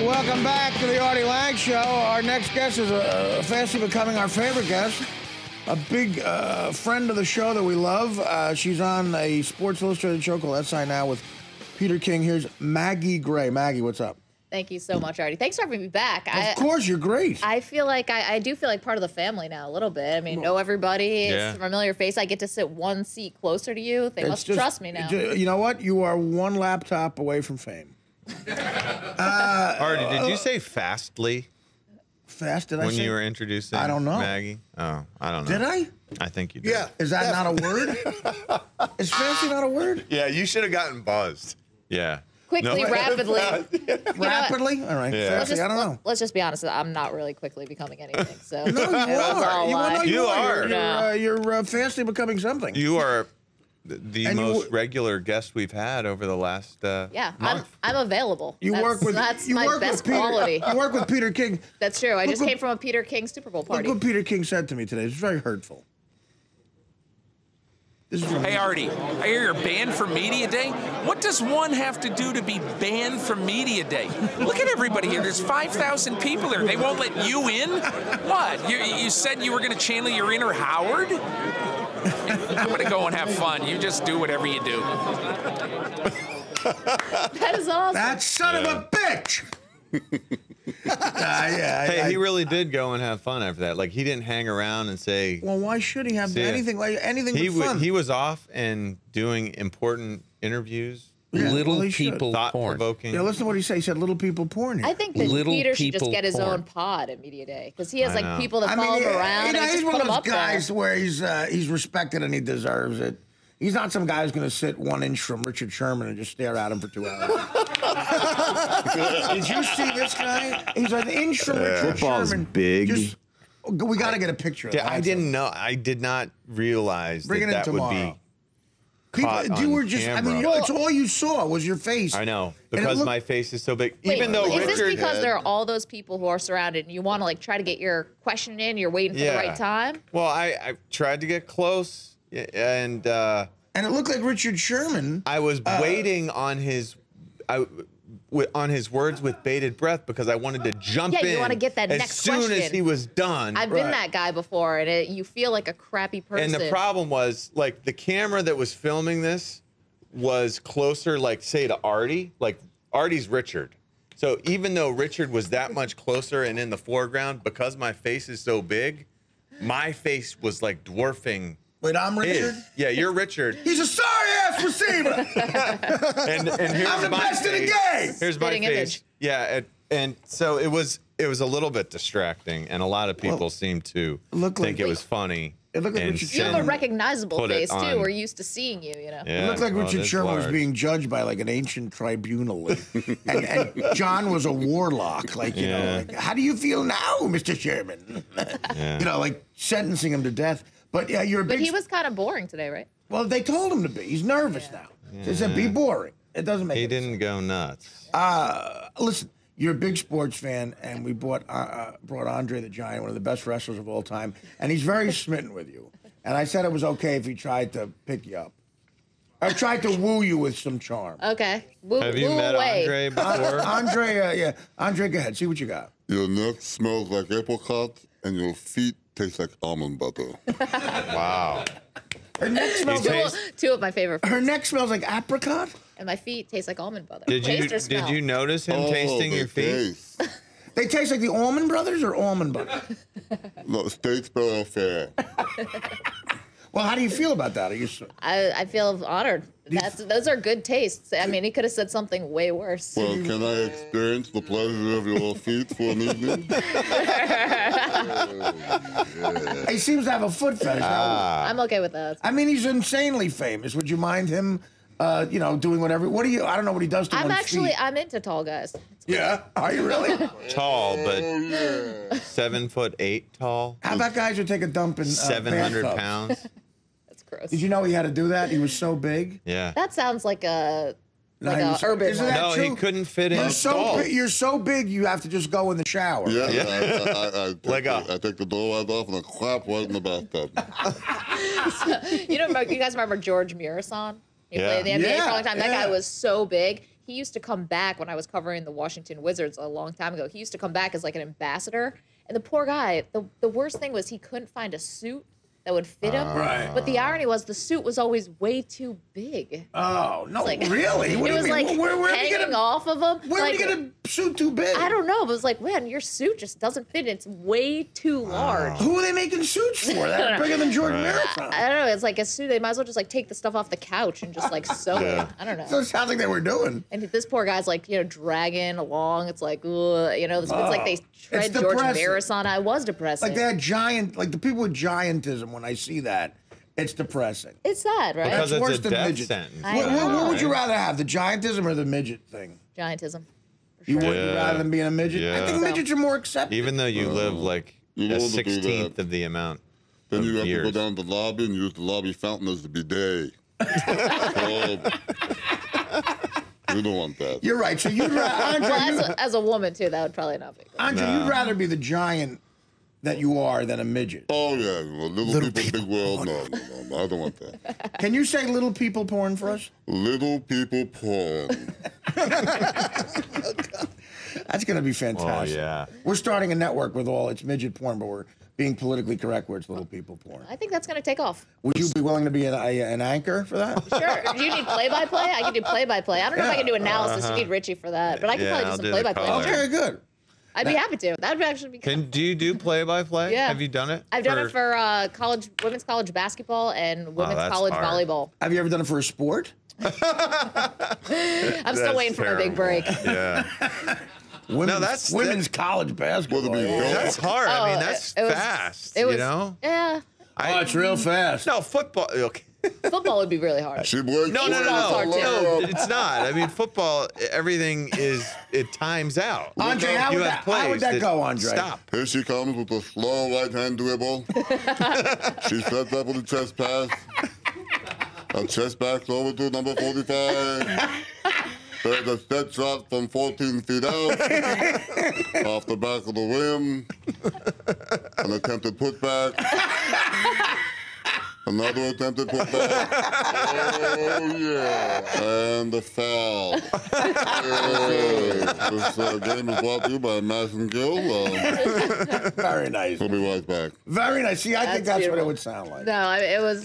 Welcome back to the Artie Lange Show. Our next guest is fastly becoming our favorite guest. A big friend of the show that we love. She's on a Sports Illustrated show called SI Now with Peter King. Here's Maggie Gray. Maggie, what's up? Thank you so much, Artie. Thanks for having me back. Of course, you're great. I feel like I do feel like part of the family now a little bit. I mean, know everybody. It's a familiar face. I get to sit one seat closer to you. They must trust me now. You know what? You are one laptop away from fame. Artie, did you say fastly? Fast? Did I say? When you were introducing I don't know. Maggie? Oh, I don't know. Did I? I think you did. Yeah. Is that not a word? Is fancy not a word? Yeah, you should have gotten buzzed. Yeah. Quickly, rapidly. Rapidly? All right. Yeah. Fancy, I don't know. Let's just be honest. I'm not really quickly becoming anything. So No, you are. You are. You're fastly becoming something. You are the And most regular guest we've had over the last month. I'm available. That's my best quality. You work with Peter King. That's true. I just came from a Peter King Super Bowl party. Look what Peter King said to me today. It's very hurtful. Hey, Artie, I hear you're banned from Media Day. What does one have to do to be banned from Media Day? Look at everybody here. There's 5,000 people there. They won't let you in? What? You said you were going to channel your inner Howard? I'm going to go and have fun. You just do whatever you do. That is awesome. That son of a bitch! Hey, he really did go and have fun after that. Like, he didn't hang around and say... Well, why should he have anything but fun? He was off and doing important interviews. Yeah, Little people porn. Thought-provoking. Yeah, listen to what he said. He said little people porn here. I think that Little Peter should just people get his porn. own pod at Media Day because he has I know. like people that follow him around. And he's just one put of him those up guys there. where he's respected and he deserves it. He's not some guy who's going to sit 1 inch from Richard Sherman and just stare at him for 2 hours. Did you see this guy? He's an inch from Richard Football's Sherman. big. We got to get a picture of that. I didn't know. I did not realize Bring it in that would tomorrow. be caught you on were just, camera. I mean, it's all you saw was your face. I know, because my face is so big. Wait, Even though is Richard... this because there are all those people who are surrounded and you want to like try to get your question in, you're waiting for the right time? Well, I tried to get close, and it looked like Richard Sherman. I was waiting on his words with bated breath because I wanted to jump in. Yeah, you want to get that as next soon question. as he was done. I've been that guy before, and you feel like a crappy person. And the problem was, like, the camera that was filming this was closer, like, say, to Artie. Like, Artie's Richard. So even though Richard was that much closer and in the foreground, because my face is so big, my face was, like, dwarfing Wait, I'm Richard? his. Yeah, you're Richard. He's a sorry-ass receiver. and here's I'm the my best in the face. game. Here's my Spitting face. image. Yeah, and so it was a little bit distracting, and a lot of people seemed to think it was funny. It looked like and Richard You have a Sherman. recognizable put it face, too. on. We're used to seeing you, you know? Yeah, It looked like well, Richard it's Sherman was large. being judged by like an ancient tribunal, and John was a warlock. Like, you know, like, how do you feel now, Mr. Sherman? You know, like sentencing him to death. But yeah, you're a But big. he was kind of boring today, right? Well, they told him to be. He's nervous now. They said, "Be boring." It doesn't make. He any didn't go nuts. Listen, you're a big sports fan, and we brought Andre the Giant, one of the best wrestlers of all time, and he's very smitten with you. And I said it was okay if he tried to pick you up. I tried to woo you with some charm. Okay. Have you woo met away. Andre before? Andre, Andre, go ahead. See what you got. Your neck smells like apricot, and your feet taste like almond butter. Wow. Her neck smells like, Two of my favorite foods. her neck smells like apricot. And my feet taste like almond butter. Did Taste or smell? you notice him tasting your feet? Taste. They taste like the Allman Brothers or almond butter. No, state spell affair. Well, how do you feel about that? Are you? I feel honored. Those are good tastes. I mean, he could have said something way worse. Well, can I experience the pleasure of your feet for an evening? He seems to have a foot fetish. I'm okay with that. I mean, he's insanely famous. Would you mind him, you know, doing whatever? What do you? I don't know what he does to one's feet. I'm into tall guys. Yeah, are you really? Tall, but Oh, yeah. 7'8" tall. How about guys who take a dump in 700 bathtubs? pounds. That's gross. Did you know he had to do that? He was so big. Yeah. That sounds like a No, he was- urban isn't one. that No, true? he couldn't fit in. You're stall. you're so big, you have to just go in the shower. Yeah, Yeah. I take the door right off and I clap right in the bathtub. You guys remember George Murasan? He played in the NBA for a long time. That guy was so big. he used to come back when I was covering the Washington Wizards a long time ago. He used to come back as like an ambassador. And the poor guy, the worst thing was he couldn't find a suit that would fit him. Right. But the irony was the suit was always way too big. Oh, no, Like, really? What it do you was mean? like Where hanging off of him. Where like, did you get a suit too big? I don't know, but it was like, man, your suit just doesn't fit. It's way too large. Who are they making suits for? They're bigger than Jordan Marathon. I don't know. It's like a suit. They might as well just like take the stuff off the couch and just like sew it. I don't know. So it sounds like they were doing. And this poor guy's like, dragging along. It's like, it's like they tread George depressing. Barris on. I was depressing. Like they had giant, like the people with giantism, when I see that, it's depressing. It's sad, right? Because That's it's worse a than death midget. sentence. What would you rather have, the giantism or the midget thing? Giantism. You would Yeah. rather than being a midget? I Yeah. think midgets are more accepted. Even though you live like You a know to do 16th that. of the amount Then of you have to years. go down to the lobby and use the lobby fountain as the bidet. So, you don't want that. You're right. So you'd rather, Andre, Well, as a woman too, that would probably not be good. Andre, you'd rather be the giant that you are than a midget. Oh, yeah. Well, little people, big world. No, I don't want that. Can you say little people porn for us? Little people porn. That's going to be Oh, fantastic. yeah. We're starting a network with all, it's midget porn, but we're being politically correct where it's little people porn. I think that's going to take off. Would you be willing to be an anchor for that? Sure. Do you need play-by-play? I can do play-by-play. I don't know if I can do analysis. You need Richie for that. But I can Yeah, probably I'll do do some the play-by-play. color. Sure. Okay, good. I'd be happy to. That would actually be cool. Do you do play-by-play? Yeah. Have you done it? I've done it for women's college basketball and women's that's college hard. volleyball. Have you ever done it for a sport? I'm still waiting for my big break. Yeah. Women's college basketball. What do you mean? That's hard. I mean, Oh, that's it was- fast. It was, you know? Yeah. Oh, it's real fast. No, football. Okay. Football would be really hard. She works No, Baseball's hard, too. no, it's not. I mean, football, everything it times out. Andre, how You would have that plays go, Andre? Stop. Here she comes with a slow right-hand dribble. She sets up with a chest pass. A chest back over to number 45. There's a set shot from 14 feet out. Off the back of the rim. An attempted putback. Another attempted putback. Oh, yeah. And the foul. This game is brought to you by Mass and Gill. Very nice. We'll be right back. Very nice. See, I think That's that's what it beautiful. would sound like. No, I mean, it was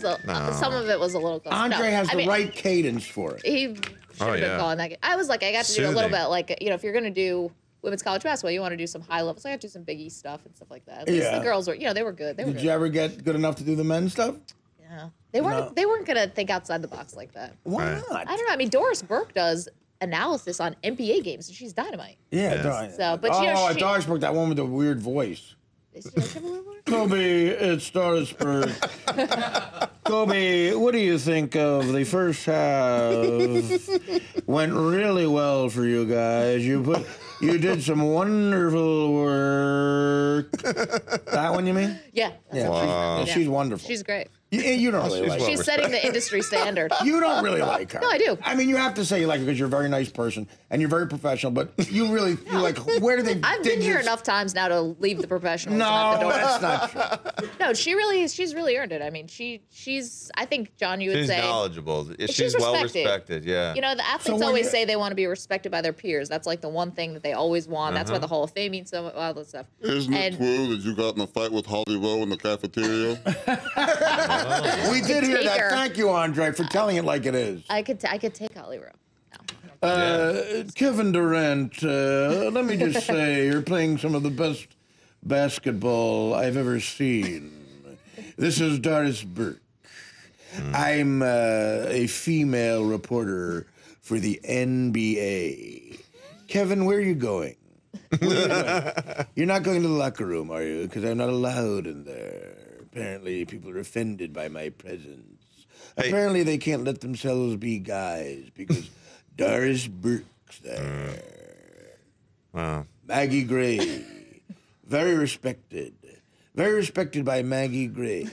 some of it was a little close. Andre No, has I the mean, right cadence for it. He should have been yeah. calling that. I was like, I got to do a little Soothing. bit like, if you're gonna do women's college basketball, you want to do some high levels. I got to do some Big East stuff and stuff like that. At least Yeah. the girls were, they were good. They were Did good. you ever get good enough to do the men's stuff? Yeah. They weren't gonna think outside the box like that. Why Right. not? I don't know. I mean, Doris Burke does analysis on NBA games, and she's dynamite. Yeah, Yeah. Doris. So, but you know, she- Doris Burke, that one with the weird voice. Is she like, "Come on, Laura?" Kobe, it's Doris Burke. Kobe, what do you think of the first half? Went really well for you guys. You did some wonderful work. That one, you mean? Yeah. Yeah, Wow. she's wonderful. She's great. You don't really like her. She's setting the industry standard. You don't really like her. No, I do. I mean, you have to say you like her because you're a very nice person and you're very professional. But you like, where do they? I've dig been here your- enough times now to leave the professionals No, out the door. that's not true. No, she's really earned it. I mean, she's. I think John, you would She's say. knowledgeable. She's She's well respected. respected. Yeah. You know, the athletes when always you- say they want to be respected by their peers. That's like the one thing that they always want. That's why the Hall of Fame means so much, all that stuff. Isn't it And- true that you got in a fight with Holly Rowe in the cafeteria? We did hear Take that. her. Thank you, Andre, for telling it like it is. I could take Holly Rowe. Kevin Durant, let me just say, you're playing some of the best basketball I've ever seen. This is Doris Burke. I'm a female reporter for the NBA. Kevin, where are you going? Where are you going? You're not going to the locker room, are you? Because I'm not allowed in there. Apparently, people are offended by my presence. Hey. Apparently, they can't let themselves be guys because Doris Burke's there. Wow. Maggie Gray, very respected by Maggie Gray.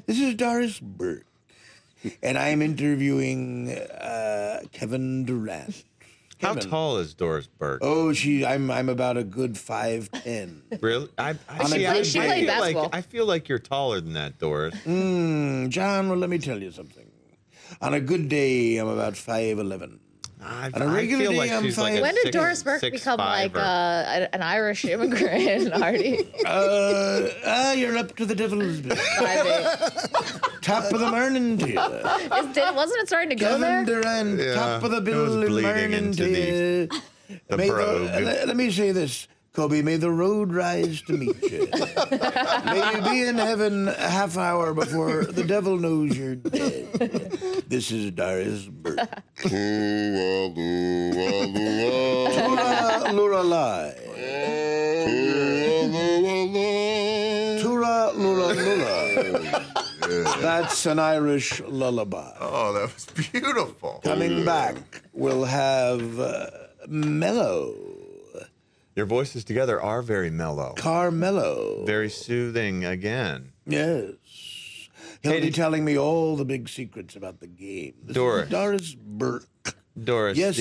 This is Doris Burke, and I'm interviewing Kevin Durant. How Kevin. tall is Doris Burke? Oh, I'm about a good 5'10". Really? She played basketball. I feel like you're taller than that, Doris. John, well, let me tell you something. On a good day, I'm about 5'11". I On a regular feel day, like I'm she's like fine. a When did six- Doris Burke become like 6'5" an Irish immigrant, Artie? You're up to the devil's bit. 5'8". Top of the morning to you. Wasn't it starting to go Kevin there? Durant, Yeah, top of the it bill was and bleeding morning into to you. the May brogue. let me say this. Kobe, may the road rise to meet you. May you be in heaven a half hour before the devil knows you're dead. This is Doris Burke. Luralai. Tura lura lura. That's an Irish lullaby. Oh, that was beautiful. Coming back, we'll have Mellow. Your voices together are very mellow, Carmelo. very soothing again. Yes. He'll Hey, be did- telling me all the big secrets about the game. This is Doris. Doris Burke. Doris, Yes,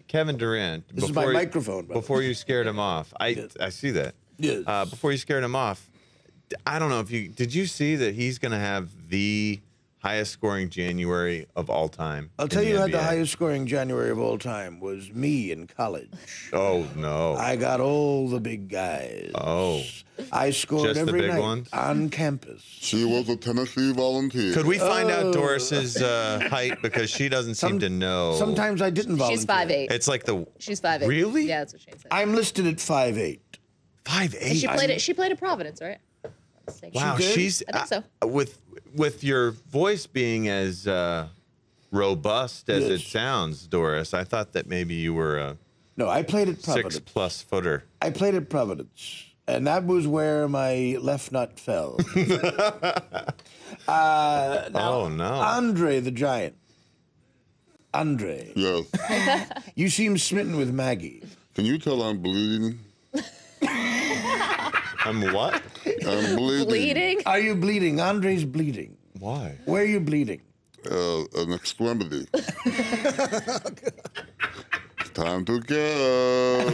Kevin Durant. This is my microphone, by the way. Before you scared him off, I see that. Yes. Before you scared him off, I don't know if did you see that he's going to have the highest scoring January of all time? I'll in tell you who had the NBA? highest scoring January of all time was me in college. Oh no! I got all the big guys. Oh. I scored Just the every big night ones? on campus. She was a Tennessee volunteer. Could we find Oh. out Doris's height because she doesn't seem to know? Sometimes I didn't volunteer. She's 5'8". It's like the She's 5'8". Really? Yeah, that's what Shane said. I'm listed at 5'8". 5'8". She played it. She played at Providence, right? Wow, She did? she's I think so. With your voice being as robust as it Yes. sounds, Doris. I thought that maybe you were a No, I played at Providence. 6+ footer. I played at Providence, and that was where my left nut fell. Oh no! Andre the Giant. Andre, Yes. you seem smitten with Maggie. Can you tell I'm bleeding? I'm what? I'm bleeding. Bleeding? Are you bleeding? Andre's bleeding. Why? Where are you bleeding? An extremity. It's time to go.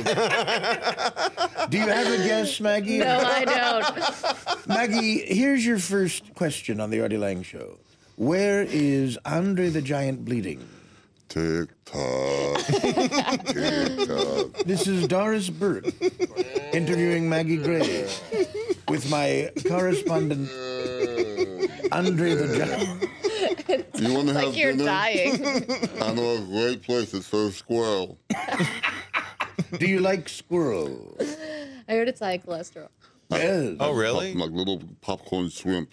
Do you have a guess, Maggie? No, I don't. Maggie, here's your first question on the Artie Lange Show. Where is Andre the Giant bleeding? Tick tock. Tick tock. This is Doris Burke interviewing Maggie Gray with my correspondent, Andre the Giant. You want to have Like you're dinner? dying. I know a great place that serves squirrel. Do you like squirrel? I heard it's high cholesterol. Yes. Oh really? Like little popcorn shrimp.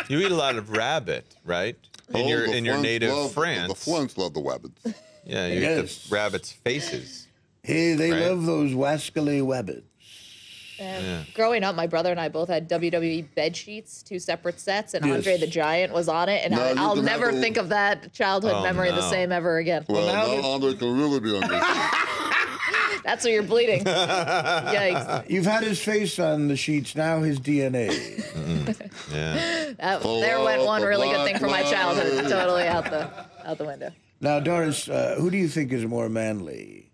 You eat a lot of rabbit, right? In your the French native love, France. The French love the rabbits. Yeah, you eat Yes. the rabbit's faces. Hey, they Right. love those wascally wabbits. Growing up, my brother and I both had WWE bed sheets, 2 separate sets, and Yes. Andre the Giant was on it. And Now you I'll can never have a- think of that childhood Oh, memory the no. same ever again. Well, now now that- Andre can really be on this. That's where you're bleeding. Yikes. You've had his face on the sheets, now his DNA. Yeah. There went one really good thing for my childhood. Black Totally out the window. Now, Doris, who do you think is more manly?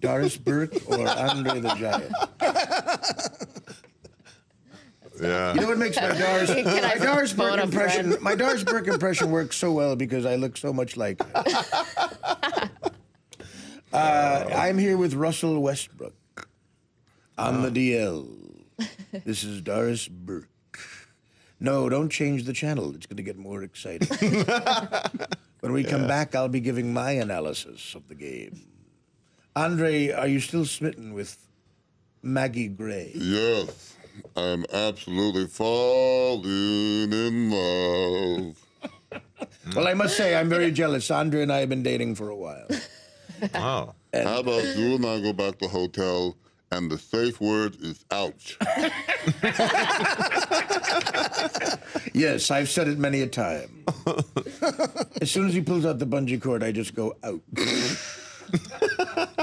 Doris Burke or Andre the Giant? Yeah. You know what makes my Doris, Can I my Doris phone Burke a impression? friend? My Doris Burke impression works so well because I look so much like her. I'm here with Russell Westbrook on the DL. This is Doris Burke. No, don't change the channel. It's going to get more exciting. When we come back, I'll be giving my analysis of the game. Andre, are you still smitten with Maggie Gray? Yes, I'm absolutely falling in love. Well, I must say, I'm very jealous. Andre and I have been dating for a while. Oh. How about you and I go back to the hotel and the safe word is ouch? Yes, I've said it many a time. As soon as he pulls out the bungee cord, I just go, ouch.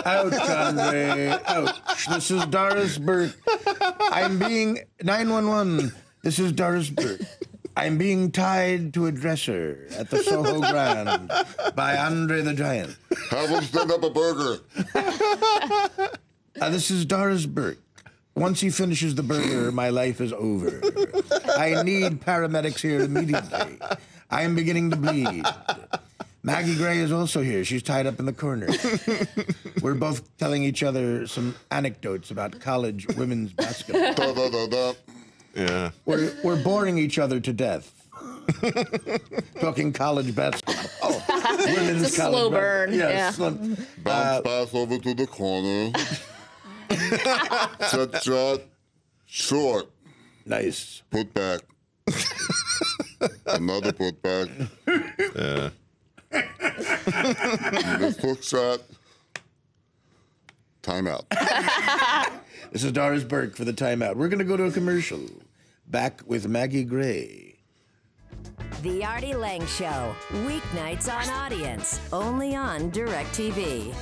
Ouch, Andre. Ouch. This is Doris Burke. I'm being 911. This is Doris Burke. I'm being tied to a dresser at the Soho Grand by Andre the Giant. Have him stand up a burger. This is Doris Burke. Once he finishes the burger, my life is over. I need paramedics here immediately. I am beginning to bleed. Maggie Gray is also here. She's tied up in the corner. We're both telling each other some anecdotes about college women's basketball. Da, da, da, da. Yeah. We're boring each other to death. Talking college basketball. Oh, women's It's a college slow burn. Yeah. Bounce pass over to the corner. Set shot. Short. Nice. Put back. Another put back. Yeah. This hook shot. Timeout. This is Doris Burke for the timeout. We're going to go to a commercial. Back with Maggie Gray. The Artie Lange Show, weeknights on Audience, only on DirecTV.